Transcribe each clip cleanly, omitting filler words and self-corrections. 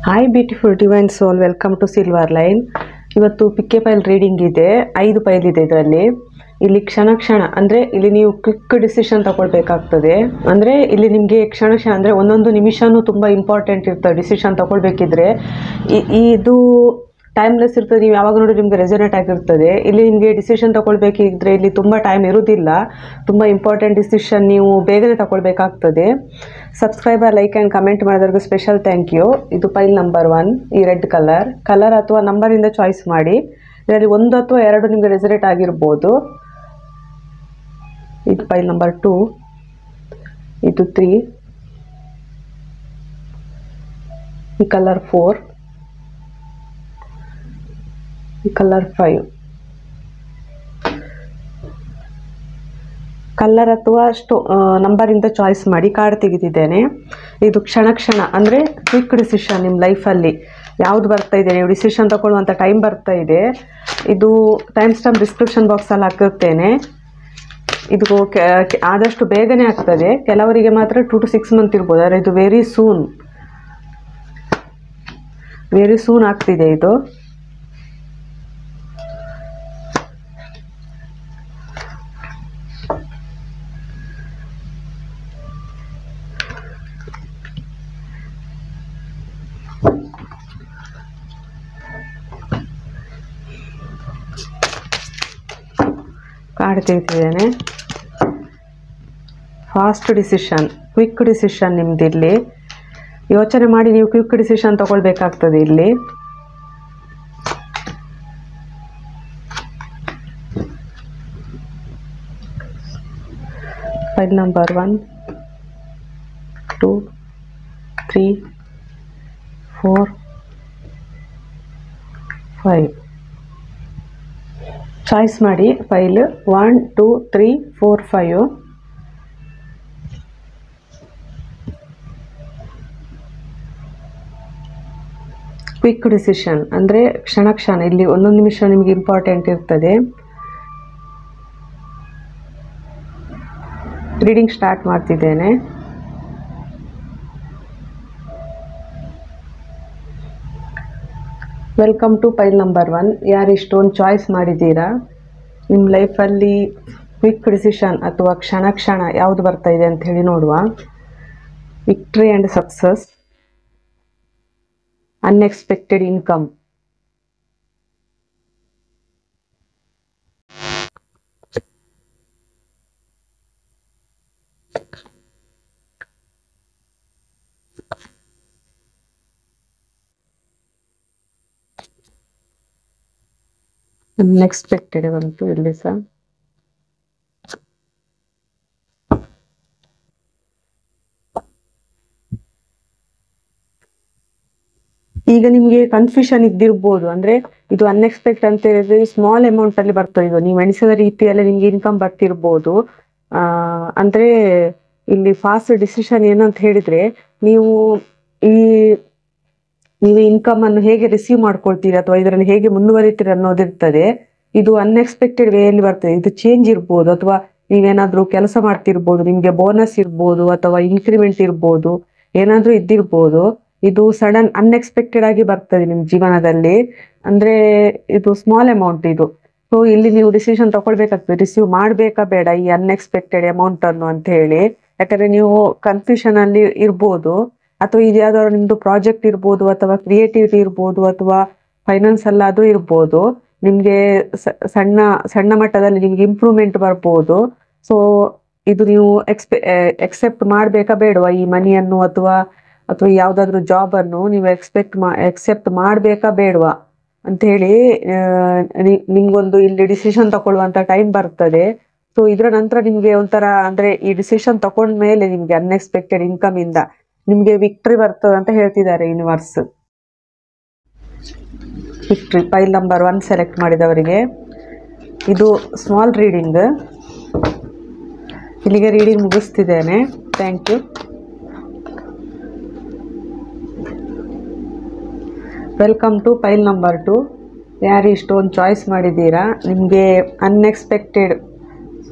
Hi beautiful divine soul, welcome to Silver Line. ಇವತ್ತು pick a file reading ಇದೆ. 5 file ಇದೆ ಇದರಲ್ಲಿ. ಇಲ್ಲಿ ಕ್ಷಣ ಕ್ಷಣ ಅಂದರೆ ಇಲ್ಲಿ ನೀವು ಕ್ವಿಕ್ ಡಿಸಿಷನ್ ತಗೊಳ್ಬೇಕಾಗ್ತದೆ. ಅಂದರೆ ಇಲ್ಲಿ ನಿಮಗೆ ಕ್ಷಣ ಕ್ಷಣ ಅಂದರೆ ಒಂದೊಂದು ನಿಮಿಷನೂ ತುಂಬ ಇಂಪಾರ್ಟೆಂಟ್ ಇರ್ತದೆ. ಡಿಸಿಷನ್ ತಗೊಳ್ಬೇಕಿದ್ರೆ ಇದು ಟೈಮ್ಲೆಸ್ ಇರ್ತದೆ. ನೀವು ಯಾವಾಗ ನೋಡಿ ನಿಮಗೆ ರೆಸೊನೇಟ್ ಆಗಿರ್ತದೆ. ಇಲ್ಲಿ ನಿಮಗೆ ಡಿಸಿಷನ್ ತಗೊಳ್ಬೇಕಿದ್ರೆ ಇಲ್ಲಿ ತುಂಬ ಟೈಮ್ ಇರೋದಿಲ್ಲ. ತುಂಬ ಇಂಪಾರ್ಟೆಂಟ್ ಡಿಸಿಷನ್ ನೀವು ಬೇಗನೆ ತಗೊಳ್ಬೇಕಾಗ್ತದೆ. ಸಬ್ಸ್ಕ್ರೈಬರ್, ಲೈಕ್ ಆ್ಯಂಡ್ ಕಮೆಂಟ್ ಮಾಡೋದ್ರಿಗೆ ಸ್ಪೆಷಲ್ ಥ್ಯಾಂಕ್ ಯು. ಇದು ಫೈಲ್ ನಂಬರ್ 1, ಈ ರೆಡ್ ಕಲರ್ ಅಥವಾ ನಂಬರಿಂದ ಚಾಯ್ಸ್ ಮಾಡಿ. ಇದರಲ್ಲಿ 1 ಅಥವಾ 2 ನಿಮಗೆ ರೆಸೊನೇಟ್ ಆಗಿರ್ಬೋದು. ಇದು ಫೈಲ್ ನಂಬರ್ 2, ಇದು 3, ಈ ಕಲರ್ 4, ಈ ಕಲರ್ 5. ಕಲರ್ ಅಥವಾ ನಂಬರಿಂದ ಚಾಯ್ಸ್ ಮಾಡಿ ಕಾರ್ಡ್ ತೆಗೆದಿದ್ದೇನೆ. ಇದು ಕ್ಷಣ ಕ್ಷಣ ಅಂದರೆ ಕ್ವಿಕ್ ಡಿಸಿಷನ್. ನಿಮ್ಮ ಲೈಫಲ್ಲಿ ಯಾವುದು ಬರ್ತಾ ಇದೆ, ನೀವು ಡಿಸಿಷನ್ ತಗೊಳ್ಳುವಂಥ ಟೈಮ್ ಬರ್ತಾ ಇದೆ. ಇದು ಟೈಮ್ ಸ್ಟಾಂಪ್ ಡಿಸ್ಕ್ರಿಪ್ಷನ್ ಬಾಕ್ಸಲ್ಲಿ ಹಾಕಿರ್ತೇನೆ. ಇದು ಆದಷ್ಟು ಬೇಗನೆ ಆಗ್ತದೆ. ಕೆಲವರಿಗೆ ಮಾತ್ರ 2 to 6 ಮಂತ್ ಇರ್ಬೋದು. ಆದರೆ ಇದು ವೆರಿ ಸೂನ್ ಆಗ್ತಿದೆ. ಇದು ಕಾರ್ಡ್ ತೆಗೆದಿದ್ದೇನೆ. ಫಾಸ್ಟ್ ಡಿಸಿಷನ್, ಕ್ವಿಕ್ ಡಿಸಿಷನ್ ನಿಮ್ದಿಲ್ಲಿ. ಯೋಚನೆ ಮಾಡಿ ನೀವು ಕ್ವಿಕ್ ಡಿಸಿಷನ್ ತಗೊಳ್ಬೇಕಾಗ್ತದೆ ಇಲ್ಲಿ. File number 1, 2, 3, 4, 5. ಚಾಯ್ಸ್ ಮಾಡಿ ಫೈಲ್ 1, 2, 3, 4, 5. ಕ್ವಿಕ್ ಡಿಸಿಷನ್ ಅಂದರೆ ಕ್ಷಣ ಕ್ಷಣ. ಇಲ್ಲಿ ಒಂದೊಂದು ನಿಮಿಷ ನಿಮಗೆ ಇಂಪಾರ್ಟೆಂಟ್ ಇರ್ತದೆ. ರೀಡಿಂಗ್ ಸ್ಟಾರ್ಟ್ ಮಾಡ್ತಿದ್ದೇನೆ. Welcome to file number 1. ಯಾರು ಇಷ್ಟೊಂದು ಚಾಯ್ಸ್ ಮಾಡಿದ್ದೀರಾ, ನಿಮ್ಮ ಲೈಫಲ್ಲಿ ಕ್ವಿಕ್ ಡಿಸಿಷನ್ ಅಥವಾ ಕ್ಷಣ ಕ್ಷಣ ಯಾವುದು ಬರ್ತಾ ಇದೆ ಅಂತ ಹೇಳಿ ನೋಡುವ. Victory and success, unexpected income, unexpected ಬಂತು ಇಲ್ಲಿ ಸಹ. ಈಗ ನಿಮಗೆ ಕನ್ಫ್ಯೂಷನ್ ಇದ್ದಿರ್ಬೋದು. ಅಂದರೆ ಇದು ಅನ್ಎಕ್ಸ್ಪೆಕ್ಟ್ ಅಂತ ಹೇಳಿದ್ರೆ ಸ್ಮಾಲ್ ಅಮೌಂಟ್ ಅಲ್ಲಿ ಬರ್ತದೆ. ಇದು ನೀವು ಎಣಿಸಿದ ರೀತಿಯಲ್ಲಿ ನಿಮ್ಗೆ ಇನ್ಕಮ್ ಬರ್ತಿರ್ಬೋದು. ಅಂದರೆ ಇಲ್ಲಿ ಫಾಸ್ಟ್ ಡಿಸಿಷನ್ ಏನಂತ ಹೇಳಿದ್ರೆ ನೀವು ಇನ್ಕಮ್ ಅನ್ನು ಹೇಗೆ ರಿಸೀವ್ ಮಾಡ್ಕೊಳ್ತೀರಿ ಅಥವಾ ಇದರಲ್ಲಿ ಹೇಗೆ ಮುಂದುವರಿತೀರಿ ಅನ್ನೋದಿರ್ತದೆ. ಇದು ಅನ್ಎಕ್ಸ್ಪೆಕ್ಟೆಡ್ ವೇಯಲ್ಲಿ ಬರ್ತದೆ. ಇದು ಚೇಂಜ್ ಇರ್ಬೋದು ಅಥವಾ ನೀವೇನಾದ್ರೂ ಕೆಲಸ ಮಾಡ್ತಿರ್ಬೋದು, ನಿಮ್ಗೆ ಬೋನಸ್ ಇರ್ಬೋದು ಅಥವಾ ಇನ್ಕ್ರಿಮೆಂಟ್ ಇರ್ಬೋದು, ಏನಾದ್ರೂ ಇದ್ದಿರ್ಬೋದು. ಇದು ಸಡನ್ ಅನ್ಎಕ್ಸ್ಪೆಕ್ಟೆಡ್ ಆಗಿ ಬರ್ತದೆ ನಿಮ್ಮ ಜೀವನದಲ್ಲಿ. ಅಂದ್ರೆ ಇದು ಸ್ಮಾಲ್ ಅಮೌಂಟ್ ಇದು. ಸೊ ಇಲ್ಲಿ ನೀವು ಡಿಸಿಷನ್ ತಗೊಳ್ಬೇಕಾಗ್ತದೆ, ರಿಸೀವ್ ಮಾಡ್ಬೇಕಾ ಬೇಡ ಈ ಅನ್ಎಕ್ಸ್ಪೆಕ್ಟೆಡ್ ಅಮೌಂಟ್ ಅನ್ನು ಅಂತ ಹೇಳಿ. ಯಾಕಂದ್ರೆ ನೀವು ಕನ್ಫ್ಯೂಷನ್ ಅಲ್ಲಿ ಇರ್ಬೋದು, ಅಥವಾ ಇದು ಯಾವ್ದಾದ್ರು ನಿಮ್ದು ಪ್ರಾಜೆಕ್ಟ್ ಇರ್ಬೋದು ಅಥವಾ ಕ್ರಿಯೇಟಿವಿಟಿ ಇರ್ಬೋದು ಅಥವಾ ಫೈನಾನ್ಸ್ ಅಲ್ಲಾದ್ರೂ ಇರ್ಬೋದು. ನಿಮ್ಗೆ ಸಣ್ಣ ಮಟ್ಟದಲ್ಲಿ ನಿಮ್ಗೆ ಇಂಪ್ರೂವ್ಮೆಂಟ್ ಬರ್ಬೋದು. ಸೊ ಇದು ನೀವು ಎಕ್ಸೆಪ್ಟ್ ಮಾಡ್ಬೇಕಾ ಬೇಡವಾ ಈ ಮನಿಯನ್ನು ಅಥವಾ ಯಾವ್ದಾದ್ರು ಜಾಬ್ ಅನ್ನು ನೀವು ಎಕ್ಸೆಪ್ಟ್ ಮಾಡ್ಬೇಕಾ ಬೇಡವಾ ಅಂತ ಹೇಳಿ ನಿಮ್ಗೊಂದು ಇಲ್ಲಿ ಡಿಸಿಷನ್ ತಗೊಳ್ಳುವಂತ ಟೈಮ್ ಬರ್ತದೆ. ಸೊ ಇದರ ನಂತರ ನಿಮ್ಗೆ ಒಂಥರ ಅಂದ್ರೆ ಈ ಡಿಸಿಷನ್ ತಗೊಂಡ್ಮೇಲೆ ನಿಮ್ಗೆ ಅನ್ಎಕ್ಸ್ಪೆಕ್ಟೆಡ್ ಇನ್ಕಮ್ ಇಂದ ನಿಮ್ಗೆ ವಿಕ್ಟ್ರಿ ಬರ್ತದೆ ಅಂತ ಹೇಳ್ತಿದ್ದಾರೆ universe. Victory file number 1 select ಮಾಡಿದವರಿಗೆ ಇದು ಸ್ಮಾಲ್ ರೀಡಿಂಗ್. ಇಲ್ಲಿಗೆ ರೀಡಿಂಗ್ ಮುಗಿಸ್ತಿದ್ದೇನೆ. Thank you. Welcome to file number 2. ಯಾರು ಇಷ್ಟೊಂದು ಚಾಯ್ಸ್ ಮಾಡಿದ್ದೀರಾ, ನಿಮಗೆ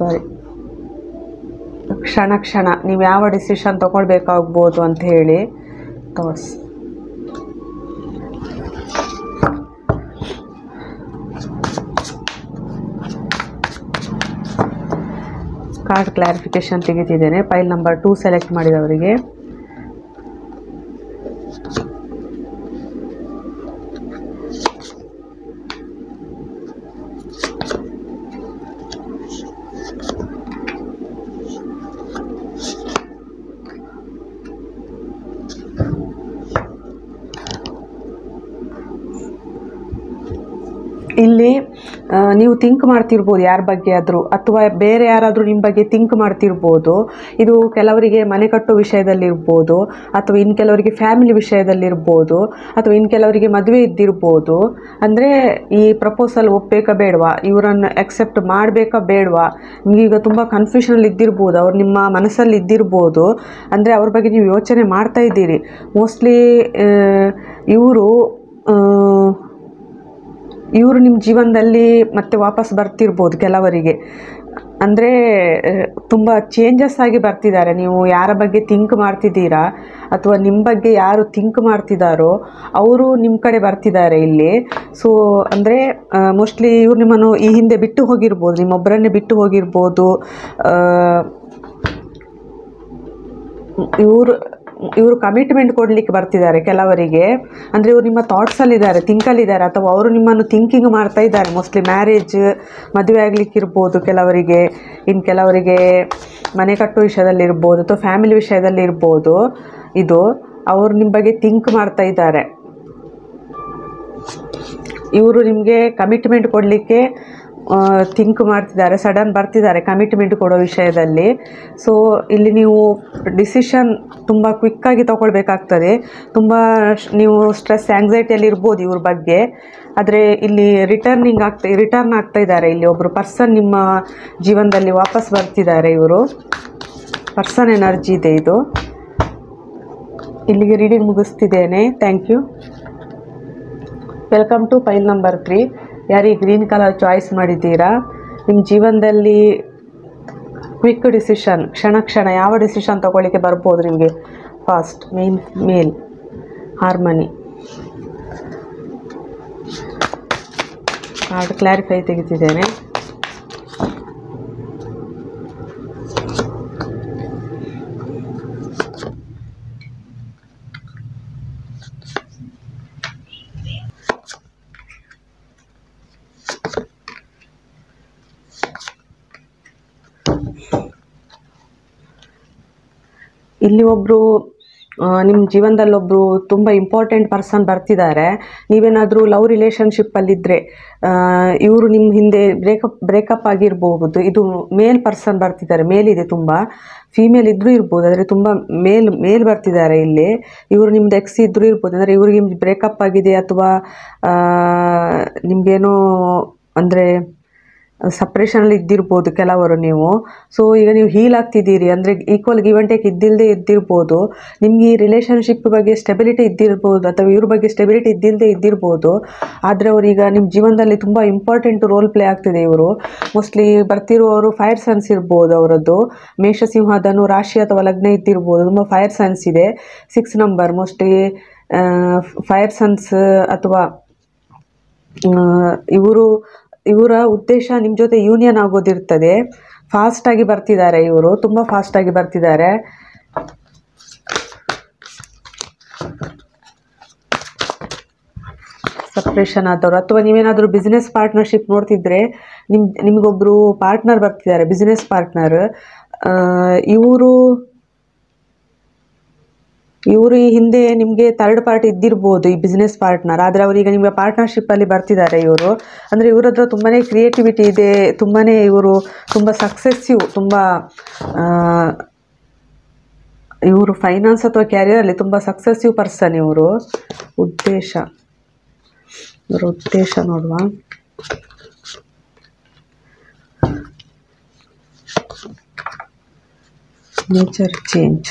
ಕ್ಷಣ ಕ್ಷಣ ನೀವು ಯಾವ ಡಿಸಿಷನ್ ತಗೊಳ್ಬೇಕಾಗ್ಬೋದು ಅಂತ ಹೇಳಿ ಥಾಟ್ಸ್. ಕಾರ್ಡ್ ಕ್ಲಾರಿಫಿಕೇಶನ್ ತೆಗಿತಿದ್ದೇನೆ. ಫೈಲ್ ನಂಬರ್ 2 ಸೆಲೆಕ್ಟ್ ಮಾಡಿದವರಿಗೆ. ಇಲ್ಲಿ ನೀವು ಥಿಂಕ್ ಮಾಡ್ತಿರ್ಬೋದು ಯಾರ ಬಗ್ಗೆ ಆದರೂ, ಅಥವಾ ಬೇರೆ ಯಾರಾದರೂ ನಿಮ್ಮ ಬಗ್ಗೆ ಥಿಂಕ್ ಮಾಡ್ತಿರ್ಬೋದು. ಇದು ಕೆಲವರಿಗೆ ಮನೆ ಕಟ್ಟೋ ವಿಷಯದಲ್ಲಿರ್ಬೋದು, ಅಥವಾ ಇನ್ನು ಕೆಲವರಿಗೆ ಫ್ಯಾಮಿಲಿ ವಿಷಯದಲ್ಲಿರ್ಬೋದು, ಅಥವಾ ಇನ್ನು ಕೆಲವರಿಗೆ ಮದುವೆ ಇದ್ದಿರ್ಬೋದು. ಅಂದರೆ ಈ ಪ್ರಪೋಸಲ್ ಒಪ್ಪಬೇಕಾ ಬೇಡವಾ, ಇವರನ್ನು ಅಕ್ಸೆಪ್ಟ್ ಮಾಡಬೇಕಾ ಬೇಡವಾ, ನಿಮಗೀಗ ತುಂಬ ಕನ್ಫ್ಯೂಷನಲ್ಲಿ ಇದ್ದಿರ್ಬೋದು, ಅವ್ರು ನಿಮ್ಮ ಮನಸ್ಸಲ್ಲಿ ಇದ್ದಿರ್ಬೋದು. ಅಂದರೆ ಅವ್ರ ಬಗ್ಗೆ ನೀವು ಯೋಚನೆ ಮಾಡ್ತಾ ಇದ್ದೀರಿ. ಮೋಸ್ಟ್ಲಿ ಇವರು ನಿಮ್ಮ ಜೀವನದಲ್ಲಿ ಮತ್ತೆ ವಾಪಸ್ ಬರ್ತಿರ್ಬೋದು ಕೆಲವರಿಗೆ. ಅಂದರೆ ತುಂಬ ಚೇಂಜಸ್ ಆಗಿ ಬರ್ತಿದ್ದಾರೆ. ನೀವು ಯಾರ ಬಗ್ಗೆ ಥಿಂಕ್ ಮಾಡ್ತಿದ್ದೀರಾ ಅಥವಾ ನಿಮ್ಮ ಬಗ್ಗೆ ಯಾರು ಥಿಂಕ್ ಮಾಡ್ತಿದ್ದಾರೋ ಅವರು ನಿಮ್ಮ ಕಡೆ ಬರ್ತಿದ್ದಾರೆ ಇಲ್ಲಿ. ಸೊ ಅಂದರೆ ಮೋಸ್ಟ್ಲಿ ಇವ್ರು ನಿಮ್ಮನ್ನು ಈ ಹಿಂದೆ ಬಿಟ್ಟು ಹೋಗಿರ್ಬೋದು, ನಿಮ್ಮೊಬ್ಬರನ್ನೇ ಬಿಟ್ಟು ಹೋಗಿರ್ಬೋದು. ಇವರು ಕಮಿಟ್ಮೆಂಟ್ ಕೊಡಲಿಕ್ಕೆ ಬರ್ತಿದ್ದಾರೆ ಕೆಲವರಿಗೆ. ಅಂದರೆ ಇವರು ನಿಮ್ಮ ಥಾಟ್ಸಲ್ಲಿದ್ದಾರೆ, ಥಿಂಕಲ್ಲಿದ್ದಾರೆ, ಅಥವಾ ಅವರು ನಿಮ್ಮನ್ನು ಥಿಂಕಿಂಗ್ ಮಾಡ್ತಾ ಇದ್ದಾರೆ. ಮೋಸ್ಟ್ಲಿ ಮ್ಯಾರೇಜ್, ಮದುವೆ ಆಗಲಿಕ್ಕಿರ್ಬೋದು ಕೆಲವರಿಗೆ, ಇನ್ನು ಕೆಲವರಿಗೆ ಮನೆ ಕಟ್ಟೋ ವಿಷಯದಲ್ಲಿರ್ಬೋದು, ಅಥವಾ ಫ್ಯಾಮಿಲಿ ವಿಷಯದಲ್ಲಿರ್ಬೋದು. ಇದು ಅವರು ನಿಮ್ಮ ಬಗ್ಗೆ ಥಿಂಕ್ ಮಾಡ್ತಾ ಇದ್ದಾರೆ. ಇವರು ನಿಮಗೆ ಕಮಿಟ್ಮೆಂಟ್ ಕೊಡಲಿಕ್ಕೆ ಥಿಂಕ್ ಮಾಡ್ತಿದ್ದಾರೆ, ಸಡನ್ ಬರ್ತಿದ್ದಾರೆ ಕಮಿಟ್ಮೆಂಟ್ ಕೊಡೋ ವಿಷಯದಲ್ಲಿ. ಸೊ ಇಲ್ಲಿ ನೀವು ಡಿಸಿಷನ್ ತುಂಬ ಕ್ವಿಕ್ಕಾಗಿ ತೊಗೊಳ್ಬೇಕಾಗ್ತದೆ. ನೀವು ಸ್ಟ್ರೆಸ್ ಆ್ಯಂಗ್ಸೈಟಿಯಲ್ಲಿ ಇರ್ಬೋದು ಇವ್ರ ಬಗ್ಗೆ. ಆದರೆ ಇಲ್ಲಿ ರಿಟರ್ನ್ ಆಗ್ತಾ ಇದ್ದಾರೆ. ಇಲ್ಲಿ ಒಬ್ಬರು ಪರ್ಸನ್ ನಿಮ್ಮ ಜೀವನದಲ್ಲಿ ವಾಪಸ್ ಬರ್ತಿದ್ದಾರೆ. ಇವರು ಪರ್ಸನ್ ಎನರ್ಜಿ ಇದೆ ಇದು. ಇಲ್ಲಿಗೆ ರೀಡಿಂಗ್ ಮುಗಿಸ್ತಿದ್ದೇನೆ. Thank you. Welcome to file number 3. ಯಾರು ಈ ಗ್ರೀನ್ ಕಲರ್ ಚಾಯ್ಸ್ ಮಾಡಿದ್ದೀರಾ, ನಿಮ್ಮ ಜೀವನದಲ್ಲಿ ಕ್ವಿಕ್ ಡಿಸಿಷನ್, ಕ್ಷಣ ಯಾವ ಡಿಸಿಷನ್ ತೊಗೊಳ್ಳಿಕ್ಕೆ ಬರ್ಬೋದು ನಿಮಗೆ. Fast, male, harmony. Card clarify ತೆಗಿತಿದ್ದೇನೆ. ಇಲ್ಲಿ ಒಬ್ಬರು ನಿಮ್ಮ ಜೀವನದಲ್ಲಿ ಒಬ್ಬರು ತುಂಬ ಇಂಪಾರ್ಟೆಂಟ್ ಪರ್ಸನ್ ಬರ್ತಿದ್ದಾರೆ. ನೀವೇನಾದರೂ ಲವ್ ರಿಲೇಷನ್ಶಿಪ್ಪಲ್ಲಿದ್ದರೆ ಇವರು ನಿಮ್ಮ ಹಿಂದೆ ಬ್ರೇಕಪ್ ಆಗಿರ್ಬೋದು. ಇದು ಮೇಲ್ ಪರ್ಸನ್ ಬರ್ತಿದ್ದಾರೆ. ಮೇಲಿದೆ, ತುಂಬ ಫೀಮೇಲ್ ಇದ್ದರೂ ಇರ್ಬೋದು, ಆದರೆ ತುಂಬ ಮೇಲ್ ಬರ್ತಿದ್ದಾರೆ ಇಲ್ಲಿ. ಇವರು ನಿಮ್ದು ಎಕ್ಸ್ ಇದ್ದರೂ ಇರ್ಬೋದು. ಅಂದರೆ ಇವ್ರಿಗೆ ಬ್ರೇಕಪ್ ಆಗಿದೆ, ಅಥವಾ ನಿಮಗೇನೋ ಅಂದರೆ ಸಪ್ರೇಷನಲ್ಲಿ ಇದ್ದಿರ್ಬೋದು ಕೆಲವರು ನೀವು. ಸೊ ಈಗ ನೀವು ಹೀಲ್ ಆಗ್ತಿದ್ದೀರಿ. ಅಂದರೆ ಈಕ್ವಲ್ ಗಿವ್ ಆ್ಯಂಡ್ ಟೇಕ್ ಇದ್ದಿರ್ಬೋದು. ನಿಮ್ಗೆ ಈ ರಿಲೇಷನ್ಶಿಪ್ ಬಗ್ಗೆ ಸ್ಟೆಬಿಲಿಟಿ ಇದ್ದಿರ್ಬೋದು, ಅಥವಾ ಇವ್ರ ಬಗ್ಗೆ ಸ್ಟೆಬಿಲಿಟಿ ಇದ್ದಿರ್ಬೋದು. ಆದರೆ ಅವರೀಗ ನಿಮ್ಮ ಜೀವನದಲ್ಲಿ ತುಂಬ ಇಂಪಾರ್ಟೆಂಟ್ ರೋಲ್ ಪ್ಲೇ ಆಗ್ತಿದೆ. ಇವರು ಮೋಸ್ಟ್ಲಿ ಬರ್ತಿರುವವರು ಫೈರ್ ಸನ್ಸ್ ಇರ್ಬೋದು. ಅವರದ್ದು ಮೇಷಸಿಂಹ ಧನು ರಾಶಿ ಅಥವಾ ಲಗ್ನ ಇದ್ದಿರ್ಬೋದು. ತುಂಬ ಫೈರ್ ಸನ್ಸ್ ಇದೆ. 6 ನಂಬರ್ ಮೋಸ್ಟ್ಲಿ ಫೈರ್ ಸನ್ಸ್. ಅಥವಾ ಇವರ ಉದ್ದೇಶ ನಿಮ್ಮ ಜೊತೆ ಯೂನಿಯನ್ ಆಗೋದಿರ್ತದೆ. ಫಾಸ್ಟಾಗಿ ಬರ್ತಿದ್ದಾರೆ ಇವರು, ತುಂಬ ಫಾಸ್ಟಾಗಿ ಬರ್ತಿದ್ದಾರೆ. ಸಪ್ರೇಷನ್ ಆದವರು, ಅಥವಾ ನೀವೇನಾದರೂ ಬಿಸ್ನೆಸ್ ಪಾರ್ಟ್ನರ್ಶಿಪ್ ನೋಡ್ತಿದ್ರೆ ನಿಮಗೊಬ್ಬರು ಪಾರ್ಟ್ನರ್ ಬರ್ತಿದ್ದಾರೆ, ಬಿಸ್ನೆಸ್ ಪಾರ್ಟ್ನರ್. ಇವರು ಈ ಹಿಂದೆ ನಿಮಗೆ ಥರ್ಡ್ ಪಾರ್ಟಿ ಇದ್ದಿರ್ಬೋದು, ಈ ಬಿಸ್ನೆಸ್ ಪಾರ್ಟ್ನರ್. ಆದರೆ ಅವರೀಗ ನಿಮಗೆ ಪಾರ್ಟ್ನರ್ಶಿಪ್ಪಲ್ಲಿ ಬರ್ತಿದ್ದಾರೆ ಇವರು. ಅಂದರೆ ಇವ್ರ ಹತ್ರ ತುಂಬಾ ಕ್ರಿಯೇಟಿವಿಟಿ ಇದೆ, ಇವರು ತುಂಬ ಸಕ್ಸೆಸ್ಸಿವ್. ಇವರು ಫೈನಾನ್ಸ್ ಅಥವಾ ಕ್ಯಾರಿಯರಲ್ಲಿ ತುಂಬ ಸಕ್ಸೆಸ್ಸಿವ್ ಪರ್ಸನ್ ಇವರು. ಇವರ ಉದ್ದೇಶ ನೋಡುವ. Nature change.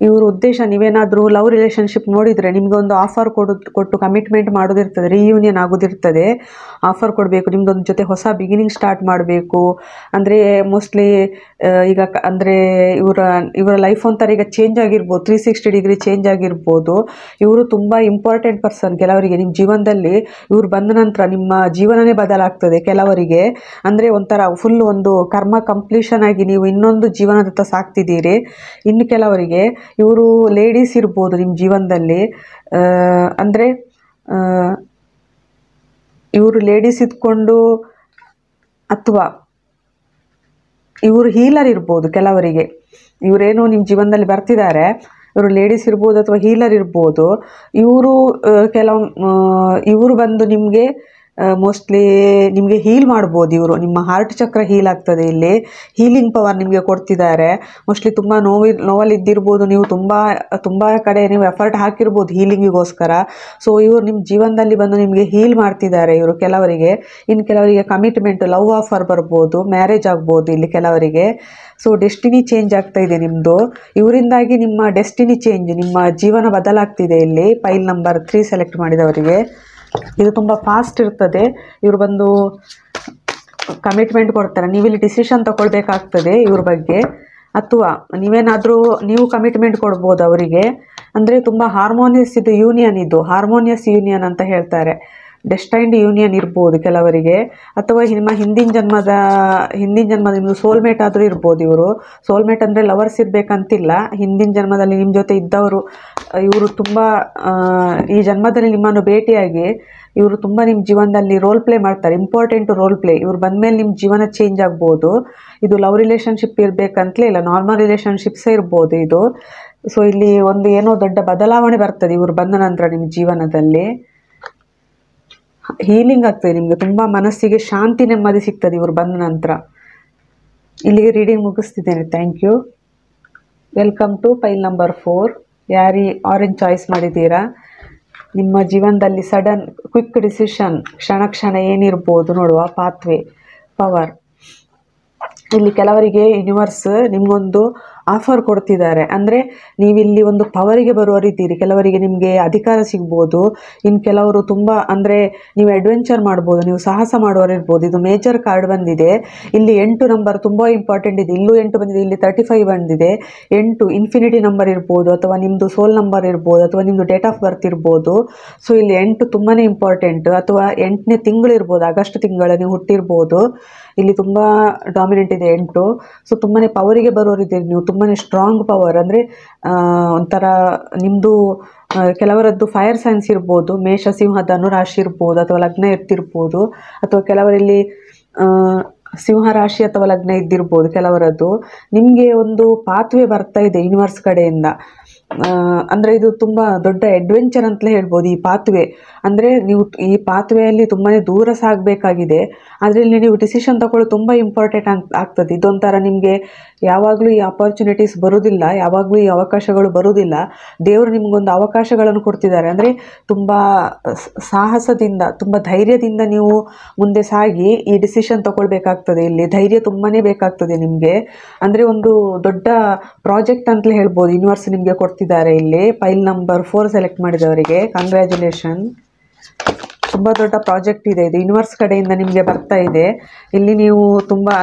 ಇವ್ರ ಉದ್ದೇಶ, ನೀವೇನಾದರೂ ಲವ್ ರಿಲೇಷನ್ಶಿಪ್ ನೋಡಿದರೆ ನಿಮ್ಗೆ ಒಂದು ಆಫರ್ ಕೊಟ್ಟು ಕಮಿಟ್ಮೆಂಟ್ ಮಾಡೋದಿರ್ತದೆ, ರಿಯೂನಿಯನ್ ಆಗೋದಿರ್ತದೆ, ಆಫರ್ ಕೊಡಬೇಕು, ನಿಮ್ದೊಂದು ಜೊತೆ ಹೊಸ ಬಿಗಿನಿಂಗ್ ಸ್ಟಾರ್ಟ್ ಮಾಡಬೇಕು. ಅಂದರೆ ಮೋಸ್ಟ್ಲಿ ಈಗ ಅಂದರೆ ಇವರ ಲೈಫ್ ಒಂಥರ ಈಗ ಚೇಂಜ್ ಆಗಿರ್ಬೋದು, 360 ಡಿಗ್ರಿ ಚೇಂಜ್ ಆಗಿರ್ಬೋದು. ಇವರು ತುಂಬ ಇಂಪಾರ್ಟೆಂಟ್ ಪರ್ಸನ್ ಕೆಲವರಿಗೆ ನಿಮ್ಮ ಜೀವನದಲ್ಲಿ. ಇವ್ರು ಬಂದ ನಂತರ ನಿಮ್ಮ ಜೀವನನೇ ಬದಲಾಗ್ತದೆ ಕೆಲವರಿಗೆ. ಅಂದರೆ ಒಂಥರ ಫುಲ್ ಒಂದು ಕರ್ಮ ಕಂಪ್ಲೀಷನ್ ಆಗಿ ನೀವು ಇನ್ನೊಂದು ಜೀವನದತ್ತ ಸಾಕ್ತಿದ್ದೀರಿ. ಇನ್ನು ಕೆಲವರಿಗೆ ಇವರು ಲೇಡೀಸ್ ಇರ್ಬೋದು ನಿಮ್ಮ ಜೀವನದಲ್ಲಿ. ಅಂದರೆ ಇವರು ಲೇಡೀಸ್ ಇದ್ಕೊಂಡು ಅಥವಾ ಇವರು ಹೀಲರ್ ಇರ್ಬೋದು ಕೆಲವರಿಗೆ. ಇವರೇನು ನಿಮ್ಮ ಜೀವನದಲ್ಲಿ ಬರ್ತಿದ್ದಾರೆ, ಇವರು ಲೇಡೀಸ್ ಇರ್ಬೋದು ಅಥವಾ ಹೀಲರ್ ಇರ್ಬೋದು. ಇವರು ಬಂದು ನಿಮಗೆ ಮೋಸ್ಟ್ಲಿ ನಿಮಗೆ ಹೀಲ್ ಮಾಡ್ಬೋದು. ಇವರು ನಿಮ್ಮ ಹಾರ್ಟ್ ಚಕ್ರ ಹೀಲ್ ಆಗ್ತದೆ, ಇಲ್ಲಿ ಹೀಲಿಂಗ್ ಪವರ್ ನಿಮಗೆ ಕೊಡ್ತಿದ್ದಾರೆ. ಮೋಸ್ಟ್ಲಿ ತುಂಬ ನೋವಲ್ಲಿ ಇದ್ದಿರ್ಬೋದು, ನೀವು ತುಂಬ ಕಡೆ ನೀವು ಎಫರ್ಟ್ ಹಾಕಿರ್ಬೋದು ಹೀಲಿಂಗಿಗೋಸ್ಕರ. ಸೊ ಇವರು ನಿಮ್ಮ ಜೀವನದಲ್ಲಿ ಬಂದು ನಿಮಗೆ ಹೀಲ್ ಮಾಡ್ತಿದ್ದಾರೆ ಇವರು ಕೆಲವರಿಗೆ. ಇನ್ನು ಕೆಲವರಿಗೆ ಕಮಿಟ್ಮೆಂಟ್, ಲವ್ ಆಫರ್ ಬರ್ಬೋದು, ಮ್ಯಾರೇಜ್ ಆಗ್ಬೋದು ಇಲ್ಲಿ ಕೆಲವರಿಗೆ. ಸೊ ಡೆಸ್ಟಿನಿ ಚೇಂಜ್ ಆಗ್ತಾ ಇದೆ ನಿಮ್ಮದು. ಇವರಿಂದಾಗಿ ನಿಮ್ಮ ಡೆಸ್ಟಿನಿ ಚೇಂಜ್, ನಿಮ್ಮ ಜೀವನ ಬದಲಾಗ್ತಿದೆ ಇಲ್ಲಿ ಪೈಲ್ ನಂಬರ್ 3 ಸೆಲೆಕ್ಟ್ ಮಾಡಿದವರಿಗೆ. ಇದು ತುಂಬ ಫಾಸ್ಟ್ ಇರ್ತದೆ. ಇವರು ಬಂದು ಕಮಿಟ್ಮೆಂಟ್ ಕೊಡ್ತಾರೆ, ನೀವಿಲ್ಲಿ ಡಿಸಿಷನ್ ತಗೊಳ್ಬೇಕಾಗ್ತದೆ ಇವ್ರ ಬಗ್ಗೆ. ಅಥವಾ ನೀವು ಕಮಿಟ್ಮೆಂಟ್ ಕೊಡ್ಬೋದು ಅವರಿಗೆ. ಅಂದರೆ ತುಂಬ ಹಾರ್ಮೋನಿಯಸ್ ಇದು ಯೂನಿಯನ್, ಇದು ಹಾರ್ಮೋನಿಯಸ್ ಯೂನಿಯನ್ ಅಂತ ಹೇಳ್ತಾರೆ. ಡೆಸ್ಟೈನ್ಡ್ ಯೂನಿಯನ್ ಇರ್ಬೋದು ಕೆಲವರಿಗೆ. ಅಥವಾ ನಿಮ್ಮ ಹಿಂದಿನ ಜನ್ಮದ ನಿಮ್ಮದು ಸೋಲ್ಮೇಟ್ ಆದರೂ ಇರ್ಬೋದು. ಇವರು ಸೋಲ್ಮೇಟ್ ಅಂದರೆ ಲವರ್ಸ್ ಇರಬೇಕಂತಿಲ್ಲ. ಹಿಂದಿನ ಜನ್ಮದಲ್ಲಿ ನಿಮ್ಮ ಜೊತೆ ಇದ್ದವರು ಇವರು ತುಂಬ ಈ ಜನ್ಮದಲ್ಲಿ ನಿಮ್ಮನ್ನು ಭೇಟಿಯಾಗಿ ಇವರು ತುಂಬ ನಿಮ್ಮ ಜೀವನದಲ್ಲಿ ರೋಲ್ ಪ್ಲೇ ಮಾಡ್ತಾರೆ, ಇಂಪಾರ್ಟೆಂಟ್ ರೋಲ್ ಪ್ಲೇ. ಇವ್ರು ಬಂದಮೇಲೆ ನಿಮ್ಮ ಜೀವನ ಚೇಂಜ್ ಆಗ್ಬೋದು. ಇದು ಲವ್ ರಿಲೇಷನ್ಶಿಪ್ ಇರಬೇಕಂತಲೇ ಇಲ್ಲ, ನಾರ್ಮಲ್ ರಿಲೇಷನ್ಶಿಪ್ಸೇ ಇರ್ಬೋದು ಇದು. ಸೊ ಇಲ್ಲಿ ಒಂದು ಏನೋ ದೊಡ್ಡ ಬದಲಾವಣೆ ಬರ್ತದೆ ಇವರು ಬಂದ ನಂತರ ನಿಮ್ಮ ಜೀವನದಲ್ಲಿ. ಹೀಲಿಂಗ್ ಆಗ್ತದೆ ನಿಮಗೆ, ತುಂಬ ಮನಸ್ಸಿಗೆ ಶಾಂತಿ ನೆಮ್ಮದಿ ಸಿಗ್ತದೆ ಇವರು ಬಂದ ನಂತರ. ಇಲ್ಲಿಗೆ ರೀಡಿಂಗ್ ಮುಗಿಸ್ತಿದ್ದೇನೆ. Thank you. Welcome to file number 4. ಯಾರಿ ಆರೆಂಜ್ ಚಾಯ್ಸ್ ಮಾಡಿದ್ದೀರಾ? ನಿಮ್ಮ ಜೀವನದಲ್ಲಿ ಸಡನ್ ಕ್ವಿಕ್ ಡಿಸಿಷನ್ ಕ್ಷಣ ಏನಿರ್ಬೋದು ನೋಡುವ. Pathway, power. ಇಲ್ಲಿ ಕೆಲವರಿಗೆ ಯೂನಿವರ್ಸ್ ನಿಮಗೊಂದು ಆಫರ್ ಕೊಡ್ತಿದ್ದಾರೆ. ಅಂದರೆ ನೀವಿಲ್ಲಿ ಒಂದು ಪವರಿಗೆ ಬರುವರಿದ್ದೀರಿ. ಕೆಲವರಿಗೆ ನಿಮಗೆ ಅಧಿಕಾರ ಸಿಗ್ಬೋದು. ಇನ್ನು ಕೆಲವರು ತುಂಬ ಅಂದರೆ ನೀವು ಅಡ್ವೆಂಚರ್ ಮಾಡ್ಬೋದು, ನೀವು ಸಾಹಸ ಮಾಡುವವರಿರ್ಬೋದು. ಇದು ಮೇಜರ್ ಕಾರ್ಡ್ ಬಂದಿದೆ. ಇಲ್ಲಿ 8 ನಂಬರ್ ತುಂಬ ಇಂಪಾರ್ಟೆಂಟ್ ಇದೆ. ಇಲ್ಲೂ 8 ಬಂದಿದೆ, ಇಲ್ಲಿ 35 ಬಂದಿದೆ. 8 ಇನ್ಫಿನಿಟಿ ನಂಬರ್ ಇರ್ಬೋದು, ಅಥವಾ ನಿಮ್ಮದು ಸೋಲ್ ನಂಬರ್ ಇರ್ಬೋದು, ಅಥವಾ ನಿಮ್ಮದು ಡೇಟ್ ಆಫ್ ಬರ್ತ್ ಇರ್ಬೋದು. ಸೊ ಇಲ್ಲಿ 8 ತುಂಬಾ ಇಂಪಾರ್ಟೆಂಟ್. ಅಥವಾ 8ನೇ ತಿಂಗಳು ಇರ್ಬೋದು, ಆಗಸ್ಟ್ ತಿಂಗಳು ನೀವು ಹುಟ್ಟಿರ್ಬೋದು. ಇಲ್ಲಿ ತುಂಬ ಡಾಮಿನೆಂಟ್ ಇದೆ 8. ಸೊ ತುಂಬಾ ಪವರಿಗೆ ಬರೋರಿದ್ದೀರಿ ನೀವು, ತುಂಬಾ ಸ್ಟ್ರಾಂಗ್ ಪವರ್. ಅಂದರೆ ಒಂಥರ ನಿಮ್ಮದು ಕೆಲವರದ್ದು ಫೈರ್ ಸೈನ್ಸ್ ಇರ್ಬೋದು, ಮೇಷ, ಸಿಂಹ, ಧನು ರಾಶಿ ಇರ್ಬೋದು, ಅಥವಾ ಲಗ್ನ ಎತ್ತಿರ್ಬೋದು. ಅಥವಾ ಕೆಲವರಲ್ಲಿ ಸಿಂಹ ರಾಶಿ ಅಥವಾ ಲಗ್ನ ಇದ್ದಿರ್ಬೋದು ಕೆಲವರದ್ದು. ನಿಮಗೆ ಒಂದು ಪಾತ್ವೆ ಬರ್ತಾ ಇದೆ ಯೂನಿವರ್ಸ್ ಕಡೆಯಿಂದ. ಅಂದರೆ ಇದು ತುಂಬ ದೊಡ್ಡ ಅಡ್ವೆಂಚರ್ ಅಂತಲೇ ಹೇಳ್ಬೋದು ಈ ಪಾತ್ವೆ. ಅಂದರೆ ನೀವು ಈ ಪಾತ್ವೆಯಲ್ಲಿ ತುಂಬಾ ದೂರ ಸಾಗಬೇಕಾಗಿದೆ. ಆದರೆ ಇಲ್ಲಿ ನೀವು ಡಿಸಿಷನ್ ತಗೊಳ್ಳೋದು ತುಂಬ ಇಂಪಾರ್ಟೆಂಟ್ ಆಗ್ತದೆ. ಇದೊಂಥರ ನಿಮಗೆ ಯಾವಾಗಲೂ ಈ ಆಪರ್ಚುನಿಟೀಸ್ ಬರೋದಿಲ್ಲ, ಯಾವಾಗಲೂ ಈ ಅವಕಾಶಗಳು ಬರೋದಿಲ್ಲ. ದೇವರು ನಿಮಗೊಂದು ಅವಕಾಶಗಳನ್ನು ಕೊಡ್ತಿದ್ದಾರೆ. ಅಂದರೆ ತುಂಬ ಸಾಹಸದಿಂದ, ತುಂಬ ಧೈರ್ಯದಿಂದ ನೀವು ಮುಂದೆ ಸಾಗಿ ಈ ಡಿಸಿಷನ್ ತಗೊಳ್ಬೇಕಾಗ್ತದೆ. ಇಲ್ಲಿ ಧೈರ್ಯ ತುಂಬಾ ಬೇಕಾಗ್ತದೆ ನಿಮಗೆ. ಅಂದರೆ ಒಂದು ದೊಡ್ಡ ಪ್ರಾಜೆಕ್ಟ್ ಅಂತಲೇ ಹೇಳ್ಬೋದು ಯೂನಿವರ್ಸ್ ನಿಮಗೆ ಕೊಡ್ತಿದ್ದಾರೆ. ಇಲ್ಲಿ ಪೈಲ್ ನಂಬರ್ 4 ಸೆಲೆಕ್ಟ್ ಮಾಡಿದವರಿಗೆ ಕಂಗ್ರ್ಯಾಚುಲೇಷನ್. ತುಂಬ ದೊಡ್ಡ ಪ್ರಾಜೆಕ್ಟ್ ಇದೆ ಇದು, ಯೂನಿವರ್ಸ್ ಕಡೆಯಿಂದ ನಿಮಗೆ ಬರ್ತಾ ಇದೆ. ಇಲ್ಲಿ ನೀವು